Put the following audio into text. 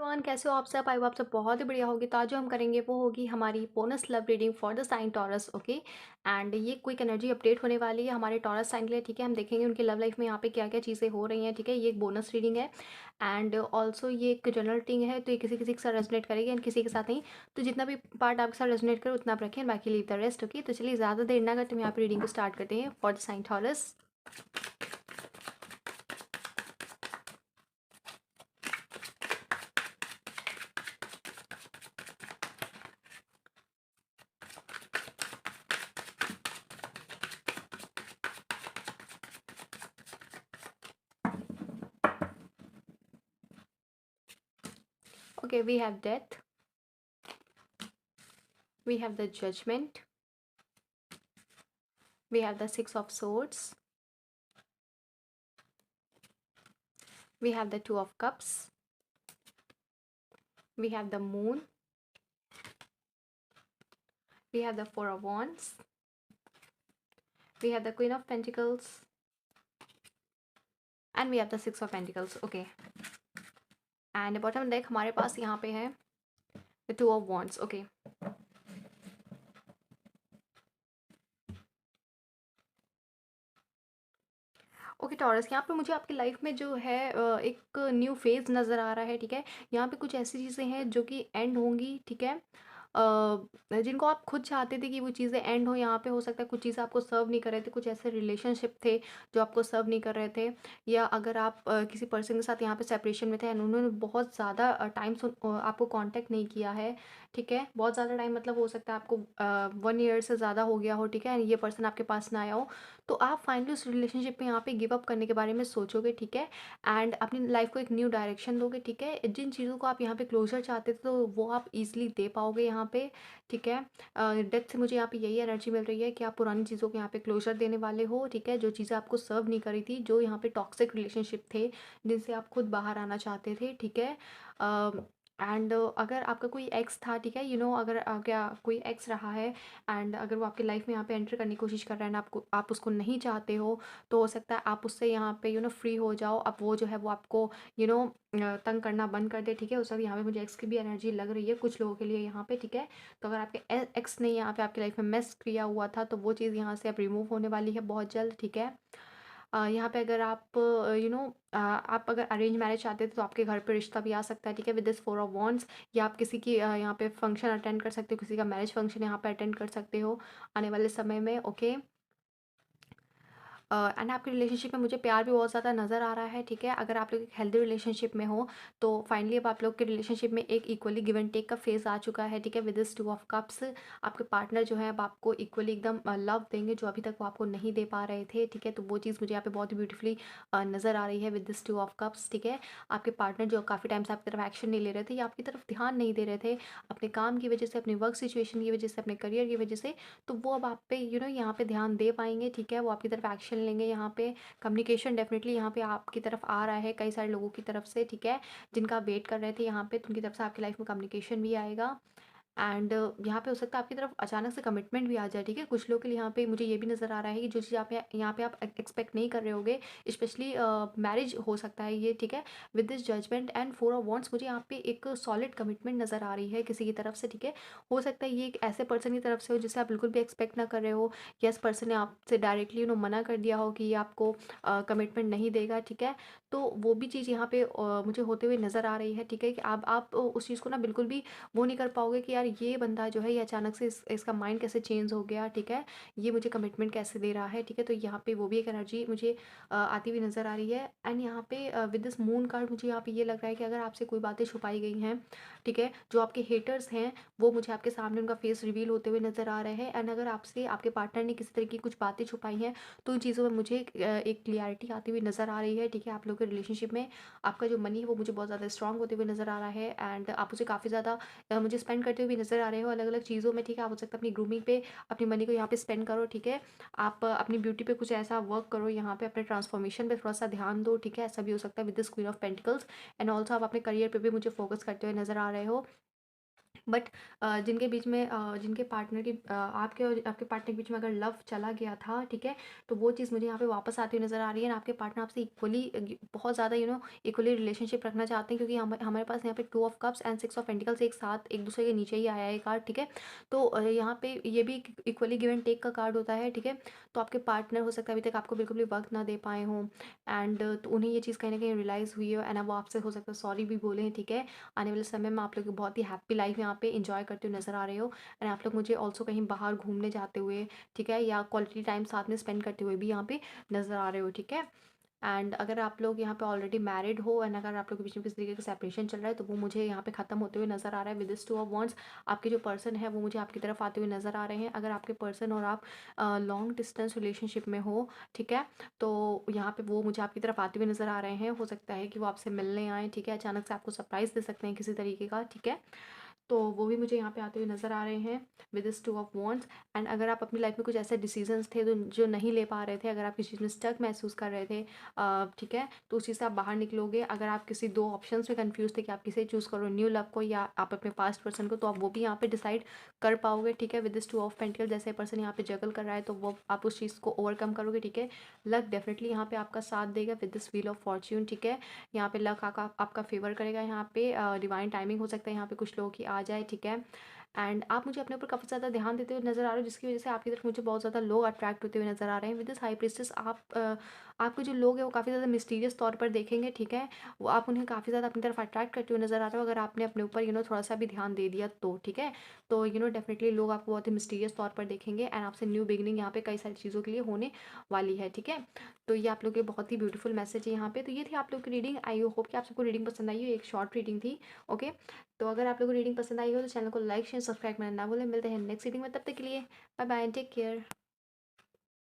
Everyone, कैसे हो आप सब? आई होप आप सब बहुत ही बढ़िया होगी। तो आज जो हम करेंगे वो होगी हमारी bonus love reading for the sign Taurus. Okay, and ये क्विक एनर्जी अपडेट होने वाली है हमारे टॉरस साइन के लिए। ठीक है, हम देखेंगे उनकी लव लाइफ में यहाँ पे क्या क्या चीज़ें हो रही हैं। ठीक है, ये एक बोनस रीडिंग है एंड ऑल्सो ये एक जनरल रीडिंग है, तो ये किसी किसी के साथ रेजोनेट करेगी एंड किसी के साथ नहीं। तो जितना भी पार्ट आपके साथ रेजोनेट करे उतना आप रखें, बाकी लीव द रेस्ट। ओके, तो चलिए ज़्यादा देर ना करते हम यहाँ पे रीडिंग को स्टार्ट करते हैं for the sign Taurus. Okay, we have death, we have the judgment, we have the six of swords, we have the two of cups, we have the moon, we have the four of wands, we have the queen of pentacles, and we have the six of pentacles. Okay, and bottom deck हमारे पास यहाँ पे है the two of wands. Okay, okay taurus, यहाँ पे मुझे आपकी life में जो है एक न्यू फेज नज़र आ रहा है। ठीक है, यहाँ पे कुछ ऐसी चीज़ें हैं जो कि एंड होंगी। ठीक है, जिनको आप खुद चाहते थे कि वो चीज़ें एंड हो। यहाँ पे हो सकता है कुछ चीज़ें आपको सर्व नहीं कर रहे थे, कुछ ऐसे रिलेशनशिप थे जो आपको सर्व नहीं कर रहे थे, या अगर आप किसी पर्सन के साथ यहाँ पे सेपरेशन में थे एंड उन्होंने बहुत ज़्यादा टाइम आपको कांटेक्ट नहीं किया है। ठीक है, बहुत ज़्यादा टाइम मतलब हो सकता है आपको 1 ईयर से ज़्यादा हो गया हो। ठीक है, ये पर्सन आपके पास ना आया हो, तो आप फाइनली उस रिलेशनशिप में यहाँ पे गिव अप करने के बारे में सोचोगे। ठीक है, एंड अपनी लाइफ को एक न्यू डायरेक्शन दोगे। ठीक है, जिन चीज़ों को आप यहाँ पे क्लोजर चाहते थे तो वो आप इजीली दे पाओगे यहाँ पे। ठीक है, डेथ से मुझे यहाँ पे यही एनर्जी मिल रही है कि आप पुरानी चीज़ों को यहाँ पे क्लोजर देने वाले हो। ठीक है, जो चीज़ें आपको सर्व नहीं करी थी, जो यहाँ पे टॉक्सिक रिलेशनशिप थे जिनसे आप खुद बाहर आना चाहते थे। ठीक है, एंड अगर आपका कोई एक्स था, ठीक है, अगर क्या कोई एक्स रहा है एंड अगर वो आपकी लाइफ में यहाँ पे एंटर करने की कोशिश कर रहा है ना, आप उसको नहीं चाहते हो, तो हो सकता है आप उससे यहाँ पे फ्री हो जाओ। अब वो जो है वो आपको तंग करना बंद कर दे। ठीक है, उस वक्त यहाँ पे मुझे एक्स की भी एनर्जी लग रही है कुछ लोगों के लिए यहाँ पे। ठीक है, तो अगर आपके एक्स ने यहाँ पे आपकी लाइफ में मेस किया हुआ था तो वो चीज़ यहाँ से अब रिमूव होने वाली है बहुत जल्द। ठीक है, यहाँ पे अगर आप आप अगर अरेंज मैरिज चाहते थे तो आपके घर पे रिश्ता भी आ सकता है। ठीक है, with this four of wands, या आप किसी की यहाँ पे फंक्शन अटेंड कर सकते हो, किसी का मैरिज फंक्शन यहाँ पे अटेंड कर सकते हो आने वाले समय में। ओके, एंड आपके रिलेशनशिप में मुझे प्यार भी बहुत ज़्यादा नज़र आ रहा है। ठीक है, अगर आप लोग एक हेल्दी रिलेशनशिप में हो तो फाइनली अब आप लोग के रिलेशनशिप में एक इक्वली गिव एंड टेक का फेज़ आ चुका है। ठीक है, with this two of cups, आपके पार्टनर जो है अब आपको इक्वली एकदम लव देंगे जो अभी तक वो आपको नहीं दे पा रहे थे। ठीक है, तो वो चीज़ मुझे यहाँ पे बहुत ही ब्यूटीफुली नज़र आ रही है with this two of cups. ठीक है, आपके पार्टनर जो काफ़ी टाइम से आपकी तरफ एक्शन नहीं ले रहे थे या आपकी तरफ ध्यान नहीं दे रहे थे अपने काम की वजह से, अपनी वर्क सिचुएशन की वजह से, अपने करियर की वजह से, तो वो अब आप पे यहाँ पे ध्यान दे पाएंगे। ठीक है, वो आपकी तरफ एक्शन लेंगे। यहाँ पे कम्युनिकेशन डेफिनेटली यहाँ पे आपकी तरफ आ रहा है कई सारे लोगों की तरफ से। ठीक है, जिनका वेट कर रहे थे यहाँ पे, तो उनकी तरफ से आपकी लाइफ में कम्युनिकेशन भी आएगा। एंड यहाँ पे हो सकता है आपकी तरफ अचानक से कमिटमेंट भी आ जाए। ठीक है, कुछ लोग के लिए यहाँ पे मुझे ये भी नज़र आ रहा है कि जो चीज़ आप यहाँ पे आप एक्सपेक्ट नहीं कर रहे होगे, स्पेशली मैरिज हो सकता है ये। ठीक है, with this judgement and four of wands, मुझे यहाँ पे एक सॉलिड कमिटमेंट नज़र आ रही है किसी की तरफ से। ठीक है, हो सकता है ये एक ऐसे पर्सन की तरफ से हो जिसे आप बिल्कुल भी एक्सपेक्ट ना कर रहे हो, या इस पर्सन ने आपसे डायरेक्टली मना कर दिया हो कि ये आपको कमिटमेंट नहीं देगा। ठीक है, तो वो भी चीज़ यहाँ पे मुझे होते हुए नज़र आ रही है। ठीक है, कि आप उस चीज़ को ना बिल्कुल भी वो नहीं कर पाओगे कि यार ये बंदा जो है ये अचानक से इसका माइंड कैसे चेंज हो गया। ठीक है, ये मुझे कमिटमेंट कैसे दे रहा है। ठीक है, तो यहाँ पे वो भी एक एनर्जी मुझे आती हुई नज़र आ रही है। एंड यहाँ पे विद दिस मून कार्ड मुझे यहाँ पे ये लग रहा है कि अगर आपसे कोई बातें छुपाई गई हैं, ठीक है, जो आपके हेटर्स हैं वो मुझे आपके सामने उनका फेस रिवील होते हुए नज़र आ रहे हैं। एंड अगर आपसे आपके पार्टनर ने किसी तरह की कुछ बातें छुपाई हैं तो उन चीज़ों में मुझे एक क्लियरिटी आती हुई नज़र आ रही है। ठीक है, आप लोगों के रिलेशनशिप में आपका जो मनी है वो मुझे बहुत ज़्यादा स्ट्रांग होते हुए नज़र आ रहा है। एंड आप मुझे काफ़ी ज़्यादा मुझे स्पेंड करते हुए भी नज़र आ रहे हो अलग अलग चीज़ों में। ठीक है, आप हो सकता है अपनी ग्रूमिंग पे अपनी मनी को यहाँ पे स्पेंड करो। ठीक है, आप अपनी ब्यूटी पे कुछ ऐसा वर्क करो, यहाँ पे अपने ट्रांसफॉर्मेशन पे थोड़ा सा ध्यान दो। ठीक है, ऐसा भी हो सकता है with this queen of pentacles. And also आप अपने करियर पे भी मुझे फोकस करते हुए नज़र आ रहे हो। बट जिनके बीच में जिनके पार्टनर की आपके और आपके पार्टनर के बीच में अगर लव चला गया था, ठीक है, तो वो चीज़ मुझे यहाँ पे वापस आती हुई नज़र आ रही है। एंड आपके पार्टनर आपसे इक्वली बहुत ज़्यादा इक्वली रिलेशनशिप रखना चाहते हैं, क्योंकि हमारे पास यहाँ पे 2 of cups and 6 of pentacles एक साथ एक दूसरे के नीचे ही आया है कार्ड, ठीक है। तो यहाँ पे ये भी इक्वली गिव एंड टेक का कार्ड होता है, ठीक है। तो आपके पार्टनर हो सकता है अभी तक आपको बिल्कुल भी वक्त ना दे पाए हों, एंड तो उन्हें ये चीज़ कहीं ना कहीं रियलाइज़ हुई है, एंड अब वो आपसे हो सकता है सॉरी भी बोलें, ठीक है। आने वाले समय में आप लोग बहुत ही हैप्पी लाइफ यहाँ पे एंजॉय करते हुए नज़र आ रहे हो। एंड आप लोग मुझे ऑल्सो कहीं बाहर घूमने जाते हुए, ठीक है, या क्वालिटी टाइम साथ में स्पेंड करते हुए भी यहाँ पे नज़र आ रहे हो, ठीक है। एंड अगर आप लोग यहाँ पे ऑलरेडी मैरिड हो, एंड अगर आप लोग के बीच में किसी तरीके का सेपरेशन चल रहा है, तो वो मुझे यहाँ पे ख़त्म होते हुए नज़र आ रहा है विद दिस 2 ऑफ वॉन्ड्स। आपके जो पर्सन है वो मुझे आपकी तरफ आते हुए नज़र आ रहे हैं। अगर आपके पर्सन और आप लॉन्ग डिस्टेंस रिलेशनशिप में हो, ठीक है, तो यहाँ पे वो मुझे आपकी तरफ आते हुए नज़र आ रहे हैं। हो सकता है कि वो आपसे मिलने आएँ, ठीक है, अचानक से आपको सरप्राइज़ दे सकते हैं किसी तरीके का, ठीक है। तो वो भी मुझे यहाँ पे आते हुए नज़र आ रहे हैं with this 2 of wands. And अगर आप अपनी लाइफ में कुछ ऐसे डिसीजंस थे जो नहीं ले पा रहे थे, अगर आप किसी चीज़ में स्टक महसूस कर रहे थे, ठीक है, तो उस चीज़ से आप बाहर निकलोगे। अगर आप किसी 2 ऑप्शंस में कंफ्यूज थे कि आप किसे चूज़ करो, न्यू लव को या आप अपने पास्ट पर्सन को, तो आप वो भी यहाँ पे डिसाइड कर पाओगे, ठीक है, विद दिस 2 ऑफ पेंटिकल। जैसे पर्सन यहाँ पे जगल कर रहा है, तो वो आप उस चीज़ को ओवरकम करोगे, ठीक है। लक डेफिनेटली यहाँ पे आपका साथ देगा with this wheel of Fortune, ठीक है। यहाँ पे लक आपका फेवर करेगा। यहाँ पे डिवाइन टाइमिंग हो सकता है यहाँ पे कुछ लोगों की आ जाए, ठीक है। एंड आप मुझे अपने ऊपर काफ़ी ज़्यादा ध्यान देते हुए नज़र आ रहे हो, जिसकी वजह से आपकी तरफ मुझे बहुत ज़्यादा लोग अट्रैक्ट होते हुए नज़र आ रहे हैं विद दिस हाई प्रीस्टेस। आपके जो लोग हैं वो काफ़ी ज़्यादा मिस्टीरियस तौर पर देखेंगे, ठीक है। वो आप उन्हें काफ़ी ज़्यादा अपनी तरफ अट्रैक्ट करते हुए नज़र आ रहे हो, अगर आपने अपने ऊपर थोड़ा सा भी ध्यान दे दिया तो, ठीक है। तो डेफिनेटली लोग आपको बहुत ही मिस्टीरियस तौर पर देखेंगे, एंड आपसे न्यू बिगनिंग यहाँ पे कई सारी चीज़ों के लिए होने वाली है, ठीक है। तो ये आप लोग के बहुत ही ब्यूटीफुल मैसेज है यहाँ पे। तो ये थी आप लोग की रीडिंग। आई होप कि आप सबको रीडिंग पसंद आई हो। एक शॉर्ट रीडिंग थी, ओके। तो अगर आप लोगों को रीडिंग पसंद आई हो तो चैनल को लाइक शेयर सब्सक्राइब करना ना भूलें। मिलते हैं नेक्स्ट रीडिंग में, तब तक के लिए बाय बाय, टेक केयर।